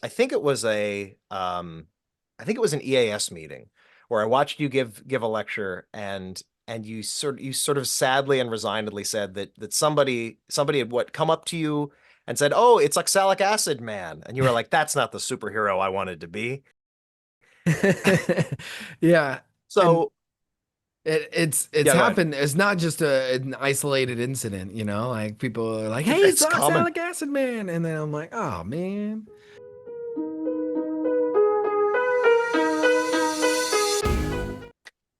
I think it was I think it was an EAS meeting where I watched you give a lecture and you sort of sadly and resignedly said that somebody had what come up to you and said, "Oh, it's oxalic acid, man," and you were like, "That's not the superhero I wanted to be." Yeah. And So it's yeah, go ahead. happened. It's not just an isolated incident, like people are like, "Hey, it's It's the common. oxalic acid man," and then I'm like, "Oh man."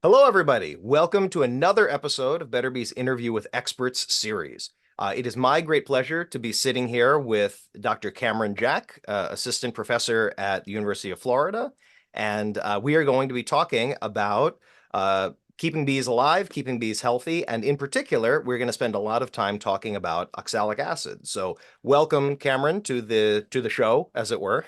Hello, everybody. Welcome to another episode of Betterbee's Interview with Experts series. It is my great pleasure to be sitting here with Dr. Cameron Jack, assistant professor at the University of Florida, and we are going to be talking about keeping bees alive, keeping bees healthy, and in particular, we're going to spend a lot of time talking about oxalic acid. So, welcome, Cameron, to the show, as it were.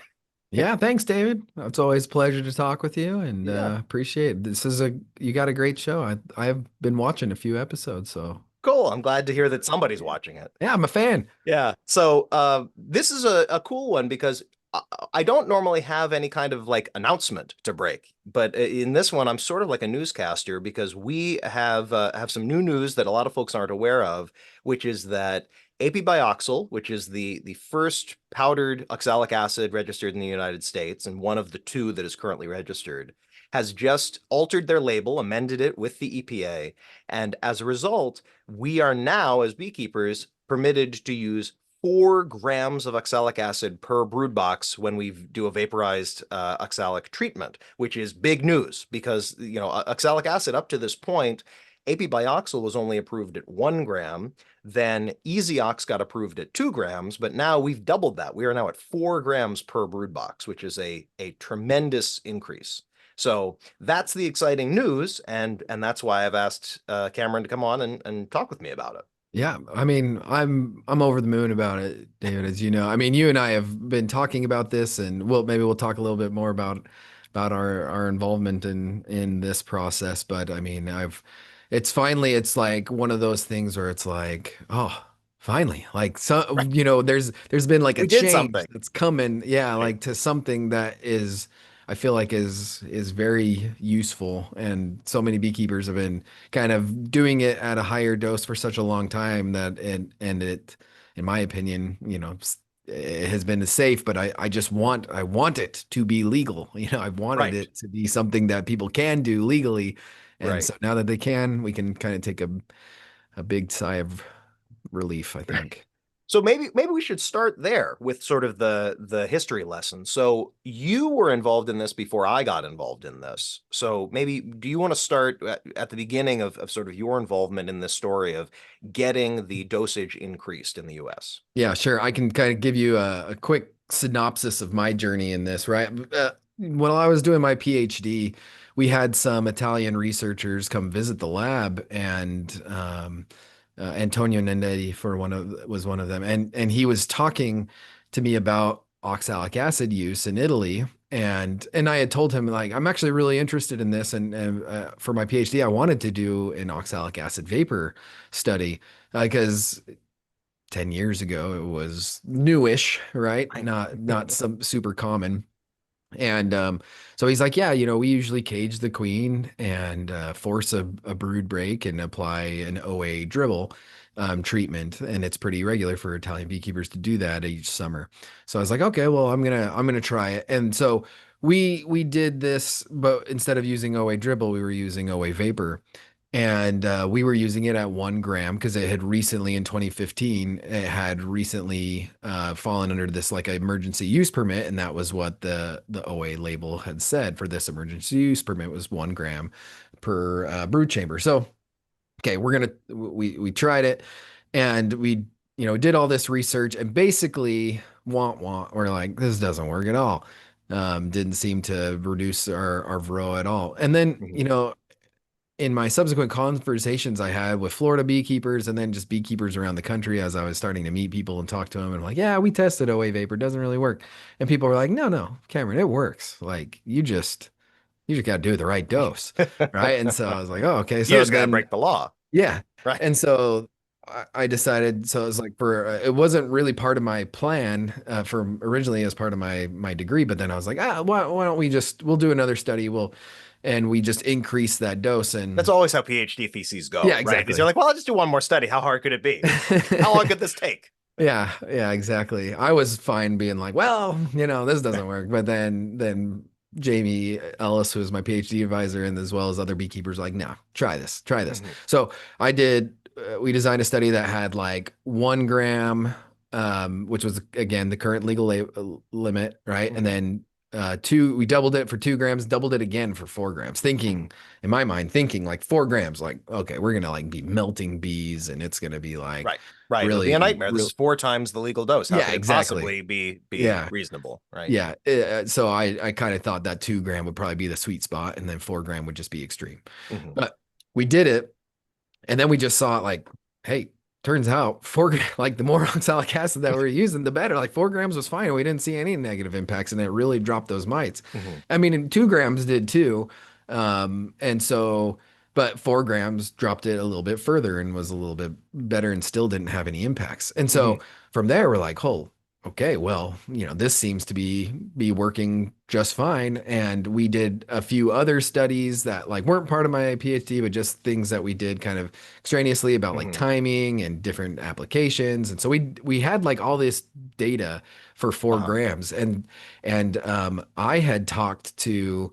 Yeah, thanks, David. It's always a pleasure to talk with you, and Yeah. appreciate it. You got a great show. I've been watching a few episodes, so Cool. I'm glad to hear that somebody's watching it. yeah, I'm a fan. Yeah. So this is a cool one because I, I don't normally have any kind of like announcement to break, but in this one, I'm sort of like a newscaster because we have some new news that a lot of folks aren't aware of, which is that Api-Bioxal, which is the first powdered oxalic acid registered in the United States and one of the two that is currently registered, has just altered their label, amended it with the EPA, and as a result we are now, as beekeepers, permitted to use 4 grams of oxalic acid per brood box when we do a vaporized oxalic treatment, which is big news because oxalic acid up to this point, Api-Bioxal was only approved at 1 gram. Then Easy-Ox got approved at 2 grams, but now we've doubled that. We are now at 4 grams per brood box, which is a tremendous increase. So that's the exciting news, and that's why I've asked Cameron to come on and talk with me about it. Yeah, I mean, I'm over the moon about it, David, as you know. I mean, you and I have been talking about this, and maybe we'll talk a little bit more about our involvement in this process. But I mean, it's like one of those things where it's like, oh, finally, like, so Right. there's been like a We did change something. that's coming, yeah, Right. like to something that is, I feel like is very useful, and so many beekeepers have been kind of doing it at a higher dose for such a long time that it, in my opinion, it has been safe, but I want it to be legal. I wanted Right. it to be something that people can do legally. And Right. so now that they can, we can kind of take a big sigh of relief, I think. So maybe we should start there with sort of the history lesson. So you were involved in this before I got involved in this. So maybe do you want to start at the beginning of sort of your involvement in this story of getting the dosage increased in the US? Yeah, sure. I can kind of give you a quick synopsis of my journey in this, right? When I was doing my PhD, we had some Italian researchers come visit the lab, and Antonio Nendetti was one of them, and he was talking to me about oxalic acid use in Italy, and I had told him like I'm actually really interested in this, and for my PhD, I wanted to do an oxalic acid vapor study because 10 years ago it was newish, right? Right. Not some super common. And so he's like, yeah, we usually cage the queen and force a brood break and apply an OA dribble treatment, and it's pretty regular for Italian beekeepers to do that each summer. So I was like, okay, well, I'm gonna try it. And so we did this, but instead of using OA dribble, we were using OA vapor. And we were using it at 1 gram because it had recently, in 2015, it had recently fallen under this like emergency use permit, and that was what the OA label had said for this emergency use permit was 1 gram per brood chamber. So okay, we tried it, and we did all this research, and basically we're like, this doesn't work at all. Didn't seem to reduce our varroa at all. And then Mhm. in my subsequent conversations I had with Florida beekeepers and then just beekeepers around the country as I was starting to meet people and talk to them, and I'm like, yeah, we tested OA vapor, doesn't really work. And people were like, no, no, Cameron, it works. Like you just got to do the right dose, right? And so I was like, oh, okay. You So just got to then break the law. yeah. Right. And so I decided, so it was like it wasn't really part of my plan for originally as part of my degree, but then I was like, why don't we'll do another study. And we just increase that dose. That's And always how PhD theses yeah, go, right? Because you're exactly. like, well, I'll just do one more study. How hard could it be? How long could this take? Yeah, yeah, exactly. I was fine being like, well, this doesn't work. But then Jamie Ellis, who was my PhD advisor, and as well as other beekeepers, like, no, try this, try this. Mhm, So we designed a study that had like 1 gram, which was again the current legal limit, right? And mhm, then we doubled it for 2 grams, doubled it again for 4 grams, mhm. thinking in my mind, thinking like 4 grams, like, okay, we're gonna like be melting bees and it's gonna be like Right, right. It would be a really, nightmare. This is real. 4 times the legal dose. How Yeah, could it exactly. possibly be Yeah. reasonable, right? Yeah. So I kind of thought that 2 gram would probably be the sweet spot, and then 4 gram would just be extreme. Mhm, But we did it, and then we just saw it like, hey, turns out like the more oxalic acid that we're using, the better. Like 4 grams was fine. We didn't see any negative impacts, and it really dropped those mites. mhm, I mean, and 2 grams did too. And so, but 4 grams dropped it a little bit further and was a little bit better and still didn't have any impacts. And so mhm, from there, we're like, oh, okay, well, this seems to be working just fine. And we did a few other studies that like weren't part of my PhD, but just things that we did kind of extraneously about like mhm. timing and different applications. And so we had like all this data for four Uh-huh. grams. And I had talked to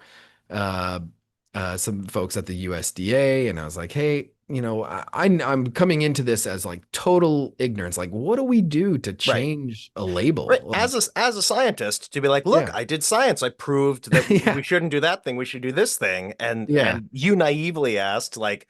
uh, some folks at the USDA, and I was like, hey, I'm coming into this as like total ignorance. Like, what do we do to Right. change a label? Right. Like, As a scientist, to be like, look, yeah, I did science. I proved that yeah, we shouldn't do that thing. We should do this thing. yeah, And you naively asked, like,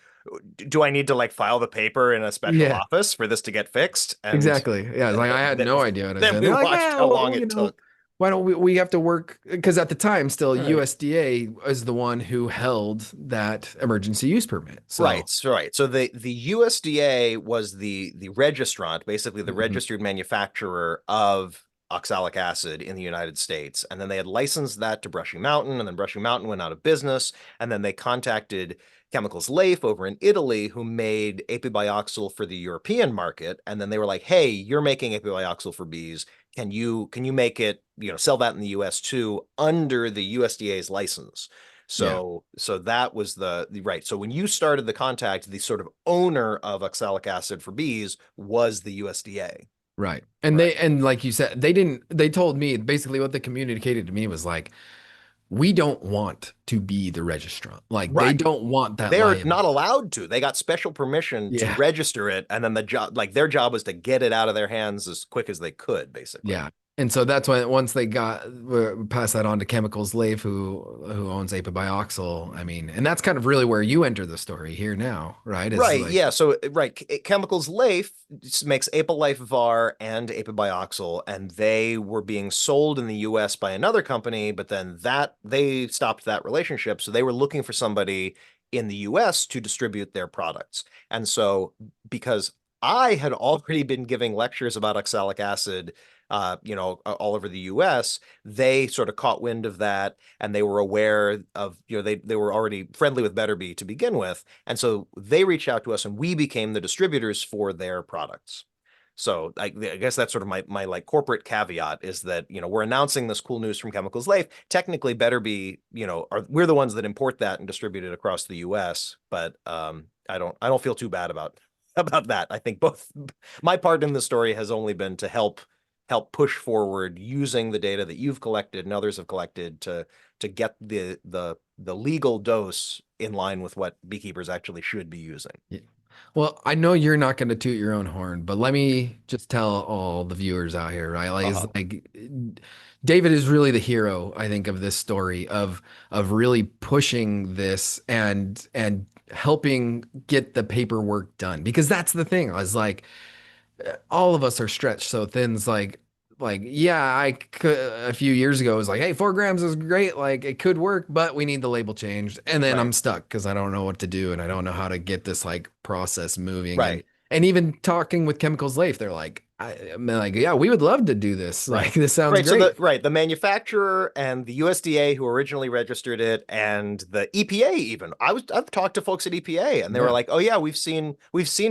do I need to like file the paper in a special yeah, office for this to get fixed? And exactly. Yeah, it's like I had th no idea what I was then doing. we They're like, watched yeah, how long well, it took. why don't we have to work? Because at the time, still Right. USDA is the one who held that emergency use permit. Right, So, so right. So the USDA was the registrant, basically the mhm, registered manufacturer of oxalic acid in the United States. And then they had licensed that to Brushy Mountain, and then Brushy Mountain went out of business. And then they contacted Chemicals Leif over in Italy, who made Api-Bioxal for the European market. And then they were like, hey, you're making Api-Bioxal for bees. Can you make it, sell that in the US too under the USDA's license? yeah. So that was the right. So when you started the contact, the sort of owner of oxalic acid for bees was the USDA. Right. And Right. like you said, they told me basically what they communicated to me was like, we don't want to be the registrant. Like they Right. don't want that They're not liability. allowed to. They got special permission to Yeah. register it, and then their job was to get it out of their hands as quick as they could, basically. Yeah. And so that's when once they passed that on to Chemicals Leif, who owns Api-Bioxal. I mean, and that's kind of really where you enter the story here now, right? Is Right, like, yeah. So, right, Chemicals Leif makes Apolife Var and Api-Bioxal, and they were being sold in the US by another company, but then they stopped that relationship. So they were looking for somebody in the US to distribute their products. And so, because I had already been giving lectures about oxalic acid, all over the US, they sort of caught wind of that, and they were aware of, they were already friendly with Betterbee to begin with. And so they reached out to us and we became the distributors for their products. So I guess that's sort of my like corporate caveat is that, we're announcing this cool news from Chemicals Life. Technically, Betterbee, we're the ones that import that and distribute it across the US, but I don't feel too bad about that. I think both my part in the story has only been to help push forward using the data that you've collected and others have collected to get the legal dose in line with what beekeepers actually should be using. yeah. Well, I know you're not going to toot your own horn, but let me just tell all the viewers out here, right? Like, it's Uh-huh. like David is really the hero, I think, of this story of really pushing this and helping get the paperwork done because that's the thing. I was like, all of us are stretched so thin. It's like yeah, I could a few years ago was like, hey, 4 grams is great, like it could work, but we need the label changed, and then Right. I'm stuck because I don't know what to do and I don't know how to get this like process moving. and Right. and even talking with Chemicals Life, they're like, I'm like, yeah, we would love to do this. Right. Like, this sounds Right. So great. the manufacturer and the USDA who originally registered it and the EPA even. I've talked to folks at EPA and they were Yeah. like, "Oh yeah, we've seen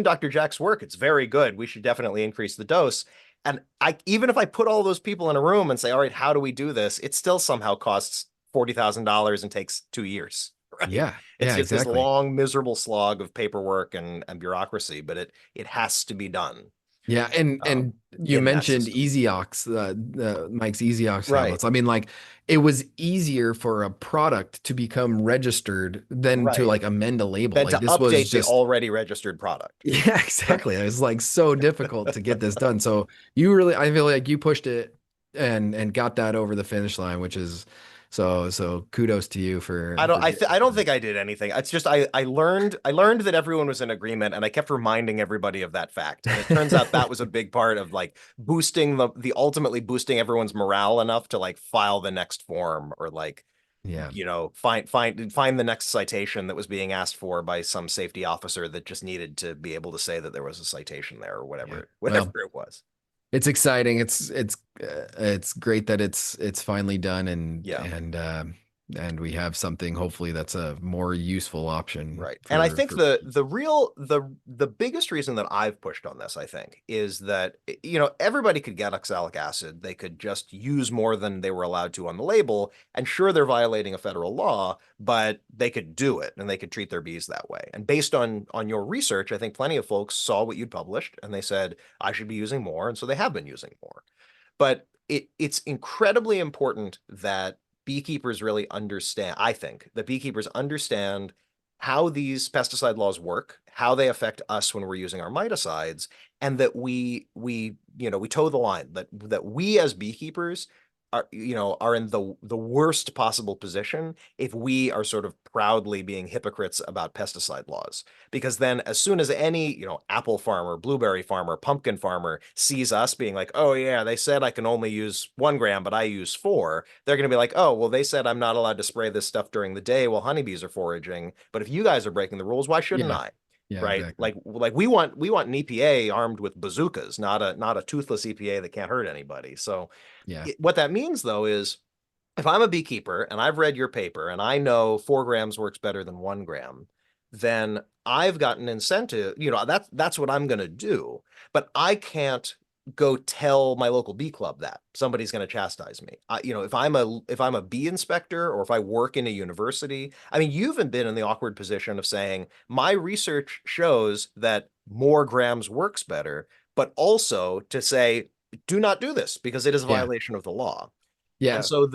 Dr. Jack's work. It's very good. We should definitely increase the dose." And I even if I put all those people in a room and say, "All right, how do we do this?" It still somehow costs $40,000 and takes 2 years. Right. Yeah. It's Yeah, just this exactly. long, miserable slog of paperwork and bureaucracy, but it has to be done Yeah, and you in that mentioned system. Easy Ox, Mike's Easy Ox Right. tablets. I mean, like, it was easier for a product to become registered than to Right. like amend a label. Than Like, to this was update the just, already registered product. yeah, exactly. It was like so difficult to get this done. So you really, I feel like you pushed it and got that over the finish line, which is so kudos to you for getting I it don't done. think I did anything. It's just I learned that everyone was in agreement and I kept reminding everybody of that fact. And it turns out that was a big part of like boosting the ultimately boosting everyone's morale enough to like file the next form or like Yeah. find the next citation that was being asked for by some safety officer that just needed to be able to say that there was a citation there or Yeah. whatever Well, it was. it's exciting. It's great that it's finally done Yeah. and we have something hopefully that's a more useful option Right. And I think for the biggest reason that I've pushed on this, I think, is that everybody could get oxalic acid. They could just use more than they were allowed to on the label. And sure, they're violating a federal law, but they could do it and they could treat their bees that way. And based on your research, I think plenty of folks saw what you'd published and they said, I should be using more. And so they have been using more. But it's incredibly important that beekeepers really understand, I think, that beekeepers understand how these pesticide laws work, how they affect us when we're using our miticides, and that we toe the line, that we as beekeepers are in the worst possible position if we are sort of proudly being hypocrites about pesticide laws. Because then as soon as any, apple farmer, blueberry farmer, pumpkin farmer sees us being like, oh yeah, they said I can only use 1 gram, but I use 4, they're going to be like, oh, well, they said I'm not allowed to spray this stuff during the day while honeybees are foraging. But if you guys are breaking the rules, why shouldn't yeah. I? Yeah, Right? exactly. Like we want an EPA armed with bazookas, not a toothless EPA that can't hurt anybody. So Yeah. what that means though is if I'm a beekeeper and I've read your paper and I know 4 grams works better than 1 gram, then I've got an incentive, that's what I'm going to do. But I can't go tell my local bee club that somebody's going to chastise me. If I'm a bee inspector or if I work in a university, I mean, you've been in the awkward position of saying my research shows that more grams works better, but also to say, do not do this because it is a Yeah. violation of the law. And Yeah. so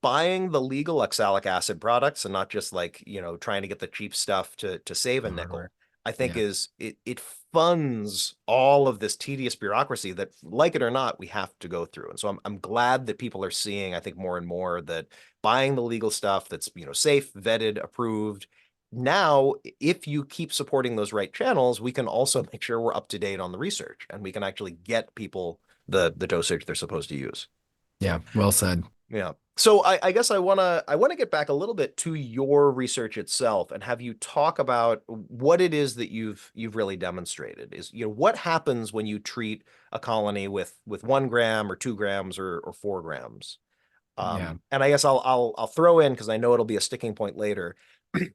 buying the legal oxalic acid products and not just like, trying to get the cheap stuff to save a The hardware. nickel, I think Yeah. it funds all of this tedious bureaucracy that, like it or not, we have to go through. And so I'm glad that people are seeing, I think more and more that buying the legal stuff that's, safe, vetted, approved. Now, if you keep supporting those right channels, we can also make sure we're up to date on the research and we can actually get people the dosage they're supposed to use. Yeah. Well said. Yeah. So I guess I wanna get back a little bit to your research itself and have you talk about what it is that you've really demonstrated. Is what happens when you treat a colony with 1 gram or 2 grams or 4 grams. Yeah. And I guess I'll throw in because I know it'll be a sticking point later.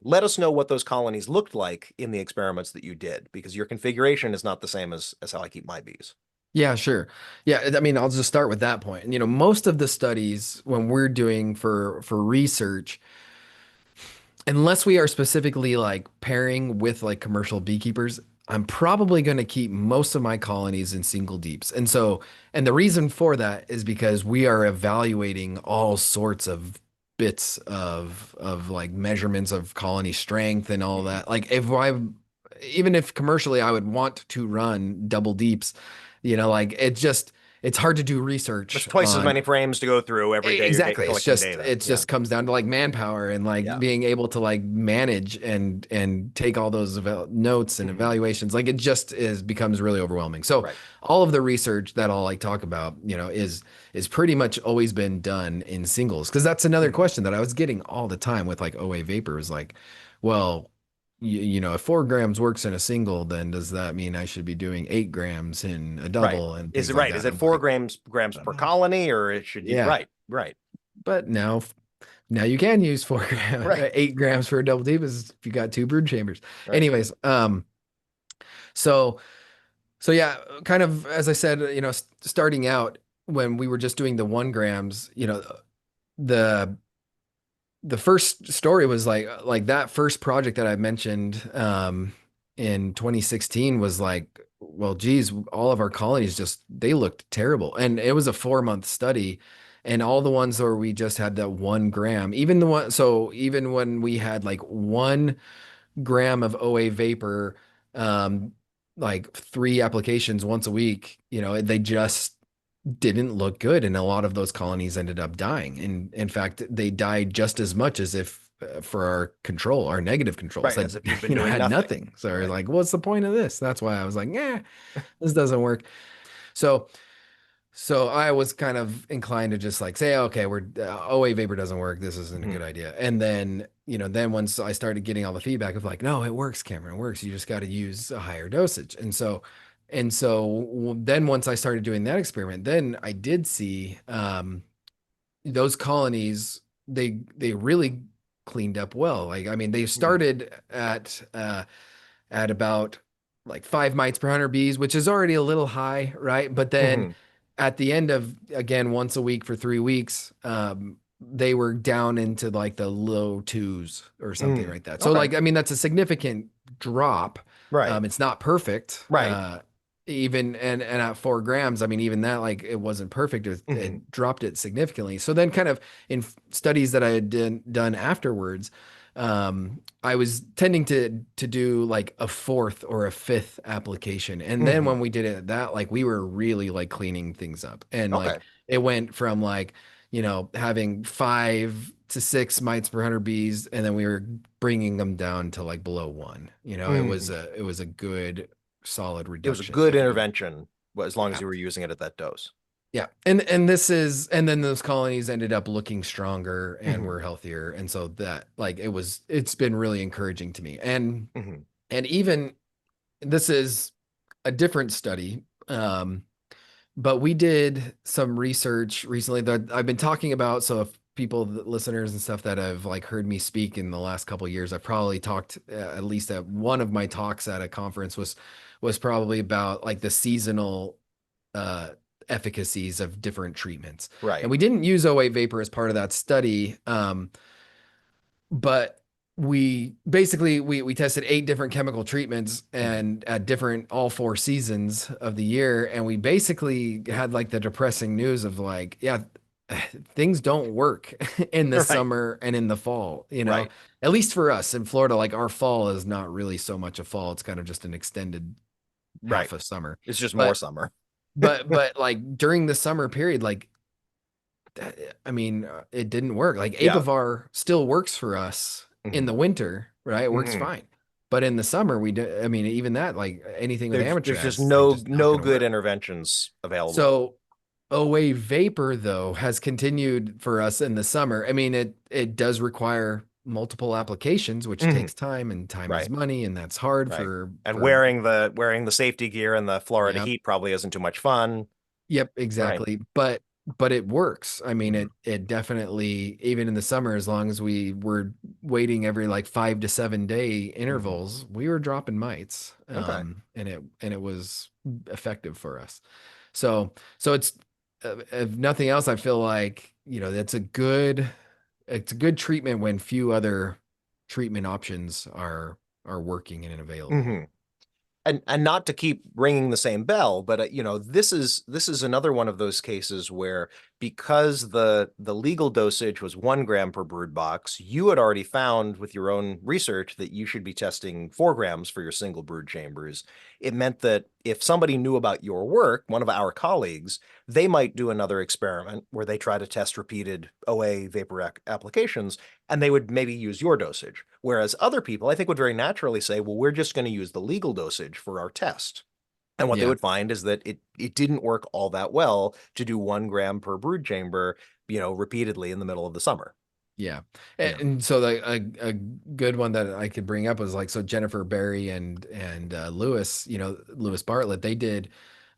Let us know what those colonies looked like in the experiments that you did because your configuration is not the same as how I keep my bees. Yeah, sure. Yeah, I mean, I'll just start with that point. Most of the studies when we're doing for research, unless we are specifically like pairing with like commercial beekeepers, I'm probably going to keep most of my colonies in single deeps. And the reason for that is because we are evaluating all sorts of bits of like measurements of colony strength and all Mhm. that. Like even if commercially I would want to run double deeps, like it's hard to do There's research twice as on. many frames to go through every day you're Exactly. collecting data. It Yeah. just comes down to like manpower and like Yeah. being able to like manage and take all those notes and Mhm. evaluations. Like it just becomes really overwhelming. So Right. all of the research that I'll like talk about, is pretty much always been done in singles. Because that's another Mhm. question that I was getting all the time with like OA vapor is like, well, you know, if 4 grams works in a single, then does that mean I should be doing 8 grams in a Right. double and Is things it like right? Is that? it I'm four like, grams per uh, colony, or it should you? yeah. Right. Right. But now you can use 4 grams, Right. 8 grams for a double deep is if you got two brood chambers. Right. Anyways, so so yeah, kind of as I said, you know, starting out when we were just doing the 1 grams, you know, the the first story was like that first project that I mentioned in 2016 was like, well, geez, all of our colonies just they looked terrible, and it was a 4 month study, and all the ones where we just had that 1 gram, even the one, so even when we had like 1 gram of OA vapor, um, like 3 applications once a week, you know, they just didn't look good, and a lot of those colonies ended up dying. And in fact, they died just as much as if for our control, our negative controls Right. that As if you've been you know doing had nothing. nothing. So we're Right. like, what's the point of this? That's why I was like, yeah, this doesn't work. So so I was kind of inclined to just like say, okay, we're OA vapor doesn't work. This isn't a Hmm. good idea. And then, you know, then once I started getting all the feedback of like, no, it works, Cameron, it works. You just got to use a higher dosage. And so then once I started doing that experiment, then I did see those colonies, they really cleaned up well. Like, I mean, they Hmm. started at about like 5 mites per 100 bees, which is already a little high, right? But then Hmm. at the end of, again, once a week for 3 weeks, they were down into like the low twos or something Hmm. like that. So, Okay. like, I mean, that's a significant drop. Right. It's not perfect. Right. Even and at 4 grams, I mean, even that, like, it wasn't perfect. Hmm. It dropped it significantly. So then, kind of in studies that I had done afterwards, I was tending to do like a fourth or a fifth application. And then Hmm. when we did it that, like we were really like cleaning things up. And Okay. like it went from like, you know, having 5 to 6 mites per 100 bees, and then we were bringing them down to like below one. You know, Hmm. it was a good solid It was a reduction good of yield. intervention, as long as Yeah. you were using it at that dose. Yeah. And this is and then those colonies ended up looking stronger and Hmm. were healthier. And so that like it's been really encouraging to me. Hmm. And even this is a different study. But we did some research recently that I've been talking about. So if people, listeners and stuff that have like heard me speak in the last couple of years, I've probably talked at least at one of my talks at a conference was probably about like the seasonal uh, efficacies of different treatments. And Right. we didn't use OA vapor as part of that study, but we basically we tested 8 different chemical treatments Hmm. and at different all 4 seasons of the year, and we basically had like the depressing news of like, yeah, things don't work in the Right. summer and in the fall, you know. Right. At least for us in Florida, like our fall is not really so much a fall, it's kind of just an extended Right. half a summer. It's just more But summer. but like during the summer period, like I mean, it didn't work. Like Yeah. Apivar still works for us in Hmm. the winter, right? It works Hmm. fine. But in the summer, we do, I mean, even that, like anything with There's just Amatraz, like just not no going to good work. interventions available. So OA vapor though has continued for us in the summer. I mean, it does require multiple applications, which Hmm. takes time, and time is Right. money, and that's hard Right. And for wearing the safety gear in the Florida yeah. heat probably isn't too much fun. Yep, Right. exactly. But it works. I mean, Hmm. it definitely, even in the summer, as long as we were waiting every like 5 to 7 day Hmm. intervals, we were dropping mites. Okay. And it was effective for us. So it's if nothing else, I feel like, you know, it's a good treatment when few other treatment options are working and available. Hmm. And not to keep ringing the same bell, but this is another one of those cases where, because the legal dosage was 1 gram per brood box, you had already found with your own research that you should be testing 4 grams for your single brood chambers. It meant that if somebody knew about your work, one of our colleagues, they might do another experiment where they try to test repeated OA vapor applications, and they would maybe use your dosage. Whereas other people, I think, would very naturally say, well, we're just going to use the legal dosage for our test. And what they Yeah. would find is that it didn't work all that well to do 1 gram per brood chamber, repeatedly in the middle of the summer. Yeah. Yeah. And so a good one that I could bring up was like, so Jennifer Berry and Lewis, Lewis Bartlett, they did,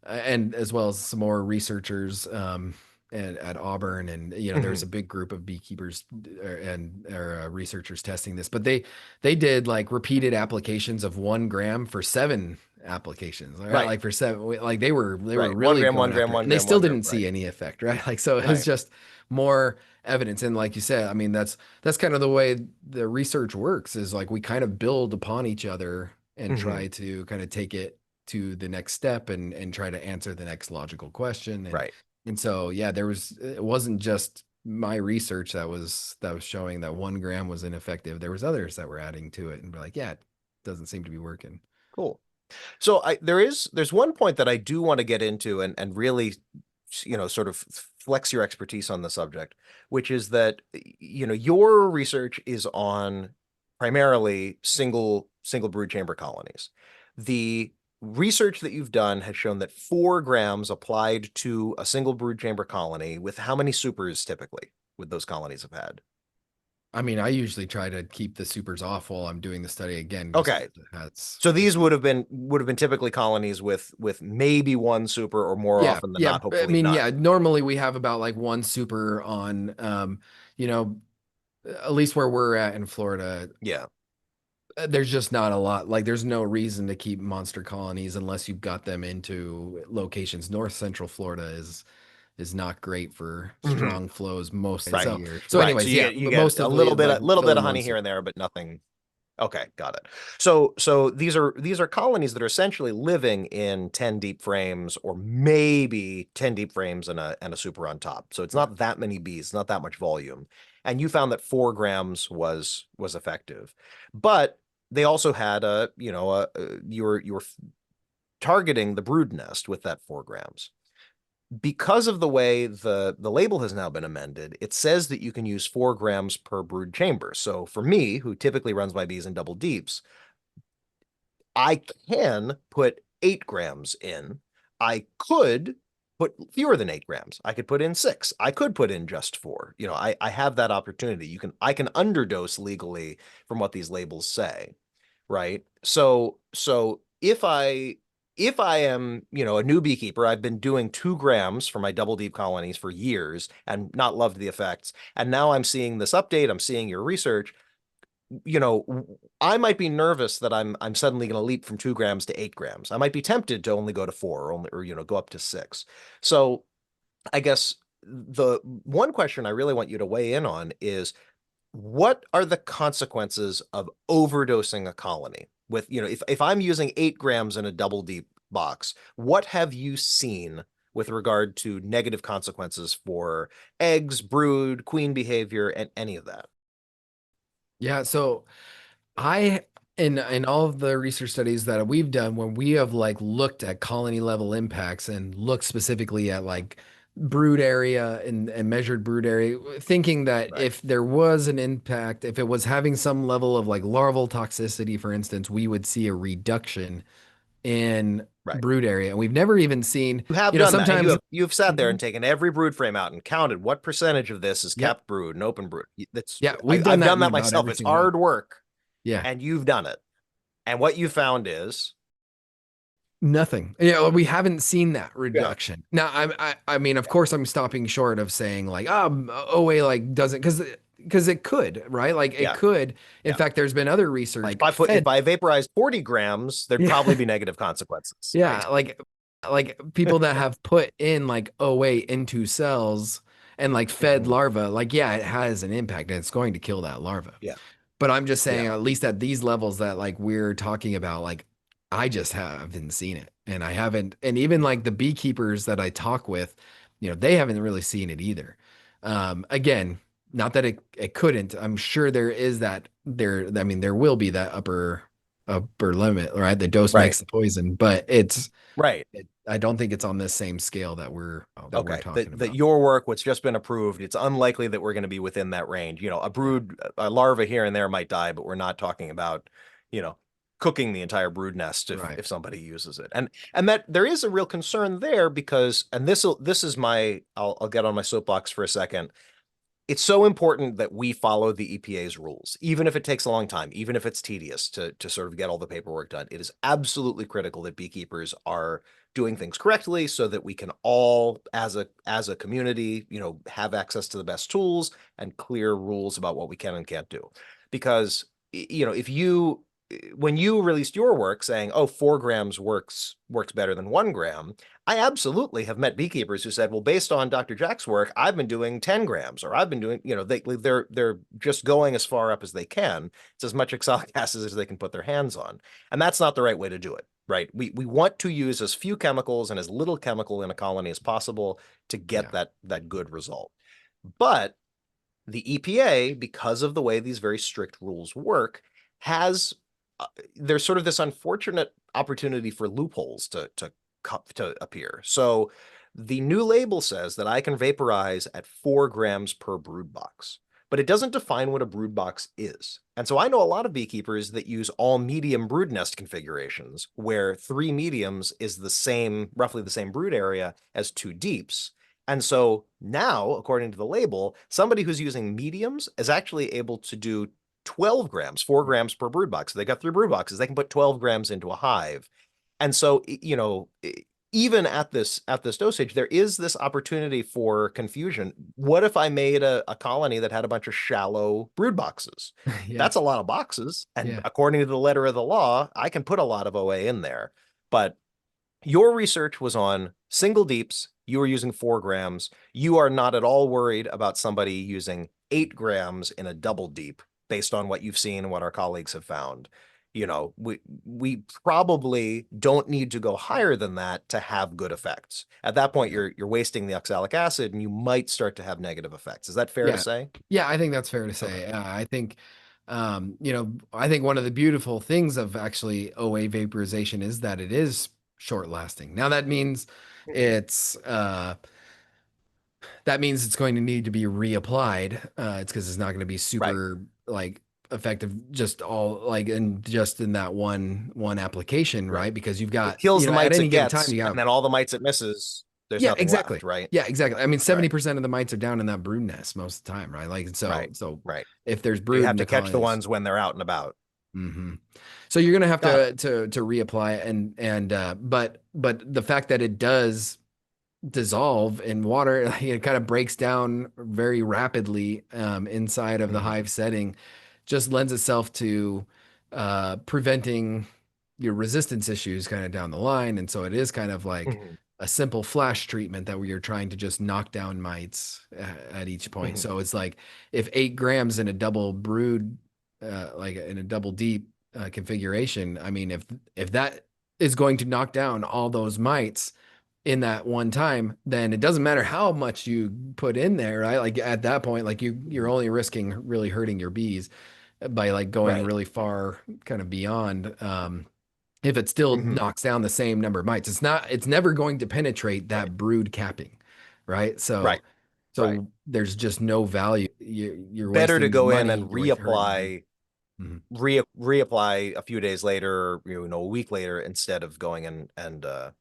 and as well as some more researchers at Auburn, and there's Hmm. a big group of beekeepers and or researchers testing this, but they did like repeated applications of 1 gram for 7 applications, right? Right. Like for seven, like they were Right. One really gram, going one gram, after it, one and they gram, still 1 gram. didn't Right. see any effect, right? Like so, it was Right. just more evidence. And like you said, I mean, that's kind of the way the research works, is like we kind of build upon each other and Hmm. try to kind of take it to the next step and try to answer the next logical question. Right. And so yeah, it wasn't just my research that was showing that 1 gram was ineffective. There was others that were adding to it and be like, yeah, it doesn't seem to be working. Cool. So there's one point that I do want to get into and really, sort of flex your expertise on the subject, which is that, your research is on primarily single brood chamber colonies. The research that you've done has shown that 4 grams applied to a single brood chamber colony with how many supers typically would those colonies have had? I mean, I usually try to keep the supers off while I'm doing the study again, just Okay. because it has, So these would have been typically colonies with maybe one super or more yeah, often than yeah. not, I hopefully mean, yeah, none. normally we have about like one super on, you know, at least where we're at in Florida, Yeah. there's just not a lot. Like, there's no reason to keep monster colonies unless you've got them into locations. North Central Florida is not great for Hmm. strong flows most of the Right. year. So, Right. So anyways, you yeah, get you but get most of we like a little bit filling of one honey here and super. there, but nothing. Okay, got it. So these are colonies that are essentially living in 10 deep frames or maybe 10 deep frames and a super on top. So it's Right. not that many bees, not that much volume. And you found that 4 grams was effective. But they also had you were targeting the brood nest with that 4 grams. Because of the way the label has now been amended, it says that you can use 4 grams per brood chamber. So for me, who typically runs my bees in double deeps, I can put 8 grams in. I could put fewer than 8 grams. I could put in 6. I could put in just 4. I have that opportunity. I can underdose legally from what these labels say, right? So if I am, a new beekeeper, I've been doing 2 grams for my double deep colonies for years and not loved the effects. And now I'm seeing this update, I'm seeing your research, I might be nervous that I'm suddenly going to leap from 2 grams to 8 grams. I might be tempted to only go to 4 or go up to 6. So I guess the one question I really want you to weigh in on is what are the consequences of overdosing a colony with, if I'm using 8 grams in a double deep box, what have you seen with regard to negative consequences for eggs, brood, queen behavior, and any of that? Yeah. So I in all of the research studies that we've done, when we have like looked at colony level impacts and looked specifically at like brood area and measured brood area, thinking that Right, if there was an impact, if it was having some level of like larval toxicity, for instance, we would see a reduction in right. brood area. And we've never even seen, You have done that, and you sometimes, have you've sat there and Mhm. taken every brood frame out and counted what percentage of this is Yep. capped brood and open brood. That's Yeah, I, we've done I've that done in that about myself. every It's single one. hard work, Yeah. and you've done it. And what you found is, Nothing. Yeah, we haven't seen that yeah, reduction. Now, I mean, of course, I'm stopping short of saying like, OA like doesn't, because it could, right? Like it yeah, could. In yeah. fact, there's been other research. Like if Fed, I vaporized 40 grams, there'd probably yeah, be negative consequences, right? yeah, like people that have put in like OA into cells and like fed Mhm. larva, like yeah, it has an impact and it's going to kill that larva. Yeah, But I'm just saying, yeah. at least at these levels that like we're talking about, like I just haven't seen it. And I haven't, and even like the beekeepers that I talk with, they haven't really seen it either. Again, not that it couldn't. I'm sure there is that there, I mean, there will be that upper limit, right? The dose Right, makes the poison, but right. I don't think it's on this same scale that we're Okay, talking that about. your work, what's just been approved, it's unlikely that we're going to be within that range. A Yeah. brood, a larva here and there might die, but we're not talking about, you know, cooking the entire brood nest if Right. if somebody uses it. And that there is a real concern there because, and this is my, I'll get on my soapbox for a second. it's so important that we follow the EPA's rules, even if it takes a long time, even if it's tedious to sort of get all the paperwork done. It is absolutely critical that beekeepers are doing things correctly so that we can all, as a community, have access to the best tools and clear rules about what we can and can't do. Because, if you when you released your work saying, oh, 4 grams works better than 1 gram, I absolutely have met beekeepers who said, well, based on Dr. Jack's work, I've been doing 10 grams, or I've been doing, they're just going as far up as they can. It's as much oxalic acid as they can put their hands on. And that's not the right way to do it, right? We want to use as few chemicals and as little chemical in a colony as possible to get Yeah. that good result. But the EPA, because of the way these very strict rules work, has there's sort of this unfortunate opportunity for loopholes to appear. So the new label says that I can vaporize at 4 grams per brood box, but it doesn't define what a brood box is. And so I know a lot of beekeepers that use all medium brood nest configurations, where 3 mediums is roughly the same brood area as 2 deeps. And so now, according to the label, somebody who's using mediums is actually able to do 12 grams, 4 grams per brood box. So they got 3 brood boxes. They can put 12 grams into a hive. And so, even at this dosage, there is this opportunity for confusion. What if I made a colony that had a bunch of shallow brood boxes? Yeah. That's a lot of boxes. And Yeah. according to the letter of the law, I can put a lot of OA in there. But your research was on single deeps. You were using 4 grams. You are not at all worried about somebody using 8 grams in a double deep based on what you've seen and what our colleagues have found. We probably don't need to go higher than that to have good effects. At that point, Yeah. you're wasting the oxalic acid and you might start to have negative effects. Is that fair to Yeah. say? Yeah, I think that's fair to Okay. say. I think, I think one of the beautiful things of actually OA vaporization is that it is short lasting. Now Mhm. it's, uh, that means it's going to need to be reapplied. It's because it's not going to be Right. super like effective just all like in just in that one application, Right. right? Because you've It got, kills the at mites any it given time gets, you and have. then all the mites it misses, there's Yeah, nothing left, exactly. right? Yeah, exactly. I mean, Right. 70% of the mites are down in that brood nest most of the time, right? Like so Right. so Right. if there's You brood in have the to catch the colonies. ones when they're out and about. Hmm. So you're gonna have Got it. to reapply it and but the fact that it does dissolve in water, like, it kind of breaks down very rapidly inside of the Hmm. hive setting, just lends itself to preventing your resistance issues kind of down the line. And so it is kind of like Hmm. a simple flash treatment that we are trying to just knock down mites at each point. Hmm. So it's like if 8 grams in a double brood, like in a double deep configuration, I mean, if that is going to knock down all those mites in that one time, then it doesn't matter how much you put in there, right? Like at that point, like you're only risking really hurting your bees by like going Right. really far kind of beyond. If it still Hmm. knocks down the same number of mites, it's never going to penetrate Right. that brood capping, right? Right. Right. So there's just no value. You're Better to wasting your go in money, and you're hurting your bee. reapply, Mhm. reapply a few days later, a week later, instead of going and uh,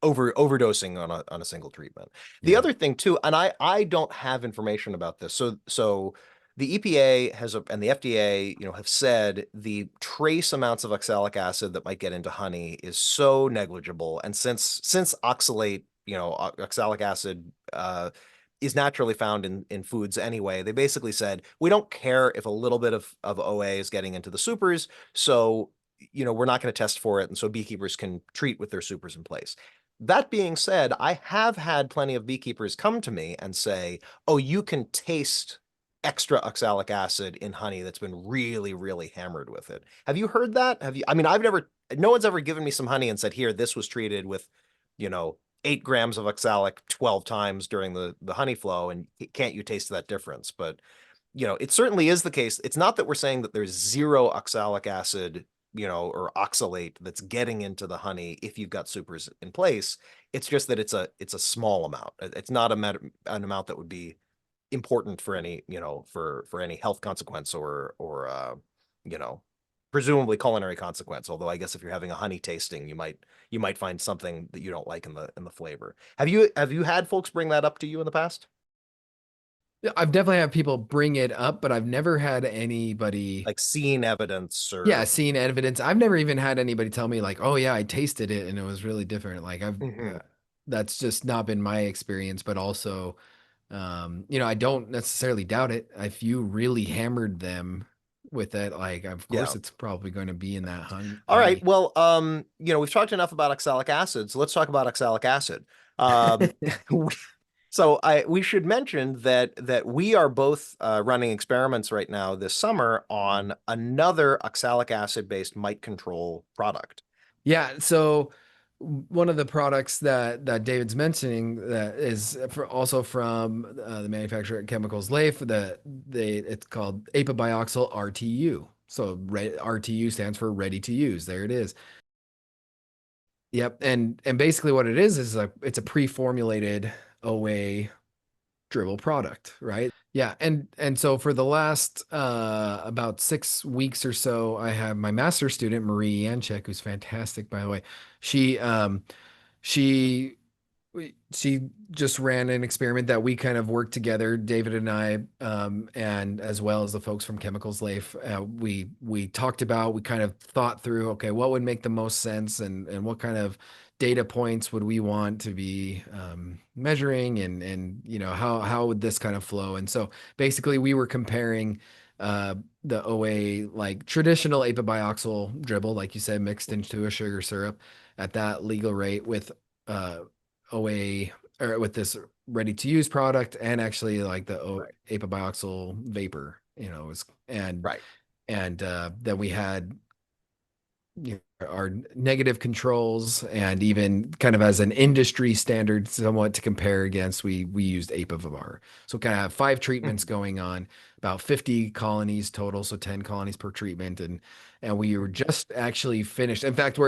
overdosing on a single treatment. The Yeah. other thing too, and I don't have information about this. So the EPA and the FDA, have said the trace amounts of oxalic acid that might get into honey is so negligible. And since oxalate, oxalic acid is naturally found in foods anyway, they basically said we don't care if a little bit of OA is getting into the supers, so we're not going to test for it, and so beekeepers can treat with their supers in place. That being said, I have had plenty of beekeepers come to me and say, "Oh, you can taste extra oxalic acid in honey that's been really, really hammered with it." Have you heard that? Have you? I mean, no one's ever given me some honey and said, "Here, this was treated with, you know, 8 grams of oxalic 12 times during the honey flow, and can't you taste that difference?" But it certainly is the case. It's not that we're saying that there's zero oxalic acid, or oxalate that's getting into the honey if you've got supers in place. It's just that it's a small amount. It's not an amount that would be important for any, for any health consequence or you know, presumably culinary consequence. Although I guess if you're having a honey tasting, you might find something that you don't like in the flavor. Have you had folks bring that up to you in the past? I've definitely had people bring it up, but I've never had anybody, Like seen evidence yeah, or seen evidence. I've never even had anybody tell me like, "Oh yeah, I tasted it and it was really different." Like Mhm. that's just not been my experience, but also, I don't necessarily doubt it. If you really hammered them with it, like, of Yeah. course, it's probably going to be in that All right. honey. Well, we've talked enough about oxalic acid, so let's talk about oxalic acid. Um, so we should mention that we are both running experiments right now this summer on another oxalic acid based mite control product. Yeah, so one of the products that David's mentioning that is also from the manufacturer Chemicals Life that it's called Api-Bioxal RTU. So RTU stands for ready to use. There it is. Yep, and basically what it is it's a pre-formulated OA dribble product, right? Yeah, and so for the last about 6 weeks or so, I have my master student Marie Yanchek, who's fantastic, by the way. She she she just ran an experiment that we kind of worked together, David and I, and as well as the folks from Chemicals Life. We talked about, we kind of thought through, okay, what would make the most sense, and what kind of data points would we want to be measuring, and how would this kind of flow? And so basically, we were comparing. The OA like traditional apibioxal dribble, like you said, mixed into a sugar syrup at that legal rate with uh, OA or with this ready to use product and actually like the Right. Api-Bioxal vapor, Right. and then we had our negative controls and even kind of as an industry standard somewhat to compare against we used Apivar. So kind of have 5 treatments Mhm. going on, about 50 colonies total, so 10 colonies per treatment, and we were just actually finished. In fact,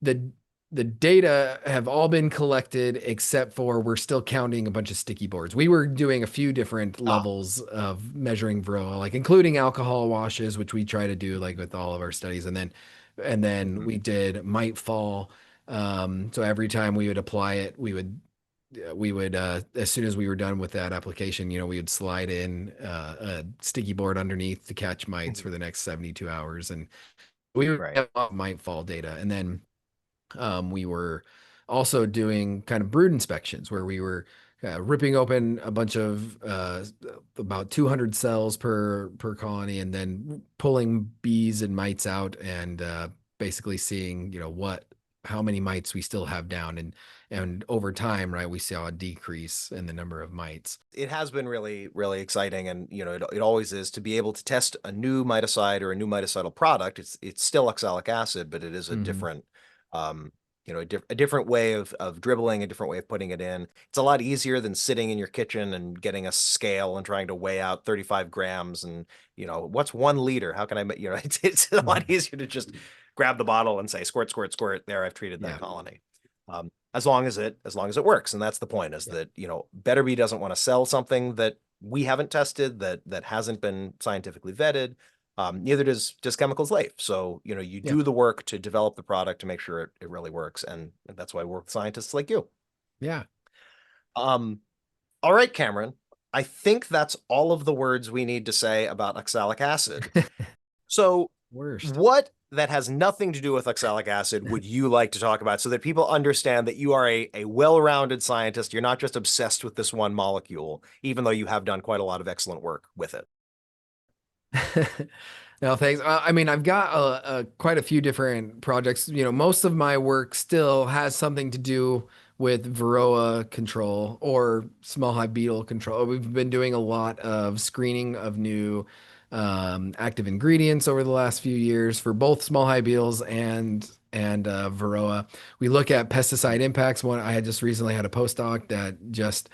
the the data have all been collected except for we're still counting a bunch of sticky boards. We were doing a few different Ah. levels of measuring varroa, like including alcohol washes, which we try to do like with all of our studies, and then Mhm. we did mite fall. So every time we would apply it, we would as soon as we were done with that application, we would slide in a sticky board underneath to catch mites Mhm. for the next 72 hours, and we would Right. have mite fall data, and then we were also doing kind of brood inspections where we were ripping open a bunch of about 200 cells per colony, and then pulling bees and mites out, and basically seeing, how many mites we still have down, and over time, right, we saw a decrease in the number of mites. It has been really, really exciting, and it always is to be able to test a new miticide or a new miticidal product. It's still oxalic acid, but it is a Hmm. different, a different way of dribbling, a different way of putting it in. It's a lot easier than sitting in your kitchen and getting a scale and trying to weigh out 35 grams and what's 1 liter? How can I, it's a lot Hmm. easier to just grab the bottle and say squirt, squirt, squirt. There, I've treated that Yeah, colony. As long as it works, and that's the point, is yeah, that Betterbee doesn't want to sell something that we haven't tested, that hasn't been scientifically vetted. Neither does Chemicals Life. So you yeah, do the work to develop the product to make sure it really works, and that's why I work with scientists like you. yeah. um all right, Cameron, I think that's all of the words we need to say about oxalic acid. So, Worst. what that has nothing to do with oxalic acid would you like to talk about so that people understand that you are a well-rounded scientist? You're not just obsessed with this one molecule, even though you have done quite a lot of excellent work with it. No, thanks. I mean, I've got quite a few different projects. Most of my work still has something to do with varroa control or small hive beetle control. We've been doing a lot of screening of new active ingredients over the last few years for both small hive beetles and varroa. We look at pesticide impacts. I had just recently had a postdoc that just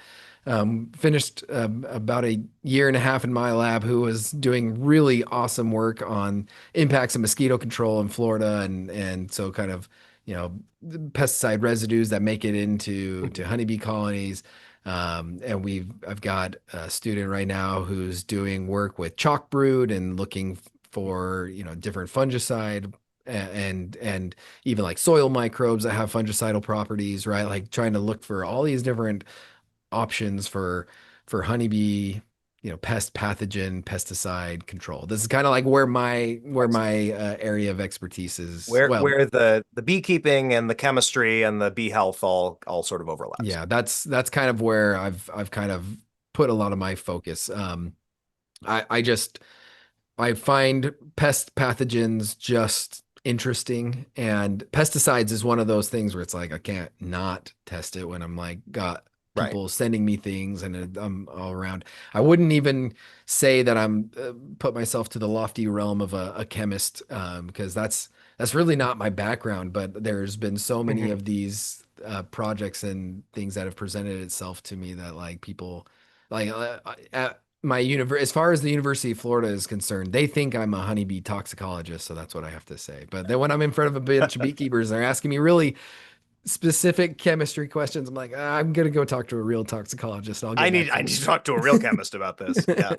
finished about a year and a half in my lab, who was doing really awesome work on impacts of mosquito control in Florida, and so kind of the pesticide residues that make it into to Mhm. honeybee colonies. And I've got a student right now who's doing work with chalk brood and looking for different fungicide and even like soil microbes that have fungicidal properties, right? Like trying to look for all these different options for honeybee pest pathogen, pesticide control. This is kind of like where my area of expertise is. Well, Where the beekeeping and the chemistry and the bee health all sort of overlaps. yeah, that's kind of where I've kind of put a lot of my focus. I just I find pest pathogens just interesting, and pesticides is one of those things where it's like I can't not test it when I'm like got Right. people sending me things and I'm all around. I wouldn't even say that I'm put myself to the lofty realm of a chemist because that's really not my background. But there's been so many Mhm. of these projects and things that have presented itself to me that like people like at my universe, as far as the University of Florida is concerned, they think I'm a honeybee toxicologist, so that's what I have to say. But then when I'm in front of a bunch of beekeepers, they're asking me really specific chemistry questions. I'm like, I'm gonna go talk to a real toxicologist. I'll get back I to need you. to talk to a real chemist about this. Yeah.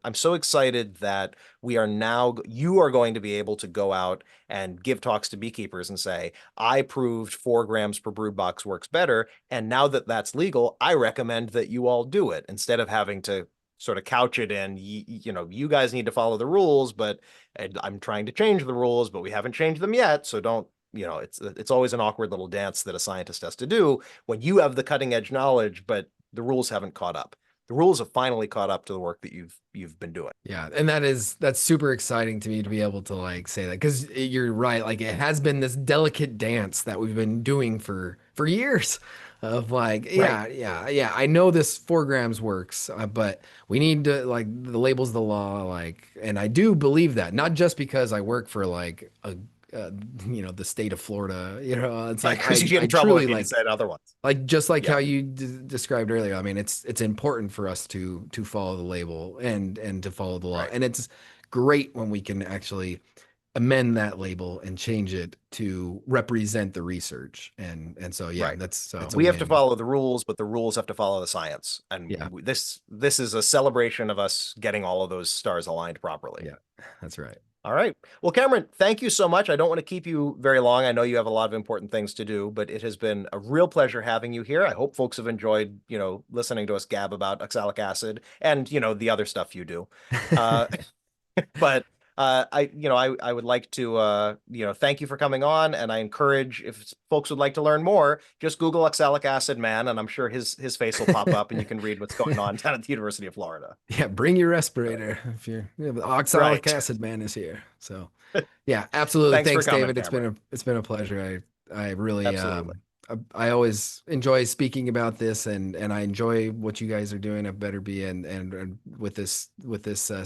I'm so excited that you are going to be able to go out and give talks to beekeepers and say, I proved 4 grams per brood box works better. And now that that's legal, I recommend that you all do it instead of having to sort of couch it in, you guys need to follow the rules, but and I'm trying to change the rules, but we haven't changed them yet. So don't, it's always an awkward little dance that a scientist has to do when you have the cutting edge knowledge, but the rules haven't caught up. The rules have finally caught up to the work that you've been doing. Yeah, and that's super exciting to me to be able to like say that because you're right. Like it has been this delicate dance that we've been doing for years of like, Right. yeah. I know this 4 grams works, but we need to like the label's the law. Like, and I do believe that not just because I work for like uh, the state of Florida. It's Right. like Because you get I in trouble truly if you said otherwise. like just like Yeah. how you described earlier. I mean, it's important for us to follow the label and to follow the law. Right. And it's great when we can actually amend that label and change it to represent the research. And so yeah, Right. it's a We have to win. follow the rules, but the rules have to follow the science. And Yeah. this is a celebration of us getting all of those stars aligned properly. Yeah. That's right. All right. Well, Cameron, thank you so much. I don't want to keep you very long. I know you have a lot of important things to do, but it has been a real pleasure having you here. I hope folks have enjoyed, listening to us gab about oxalic acid and, the other stuff you do. Uh, but I would like to thank you for coming on, and I encourage if folks would like to learn more, just Google oxalic acid man, and I'm sure his face will pop up, and you can read what's going on down at the University of Florida. Yeah, bring your respirator if you're the oxalic Right. acid man is here. So yeah, absolutely. Thanks for Thanks, coming, David. Cameron. It's been a pleasure. I really Absolutely. I always enjoy speaking about this and I enjoy what you guys are doing at Betterbee and with this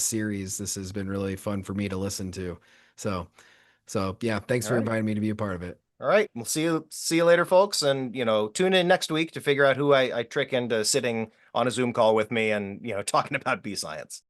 series. This has been really fun for me to listen to. So yeah, thanks All for right. inviting me to be a part of it. All right. We'll see you later, folks. And tune in next week to figure out who I trick into sitting on a Zoom call with me and talking about bee science.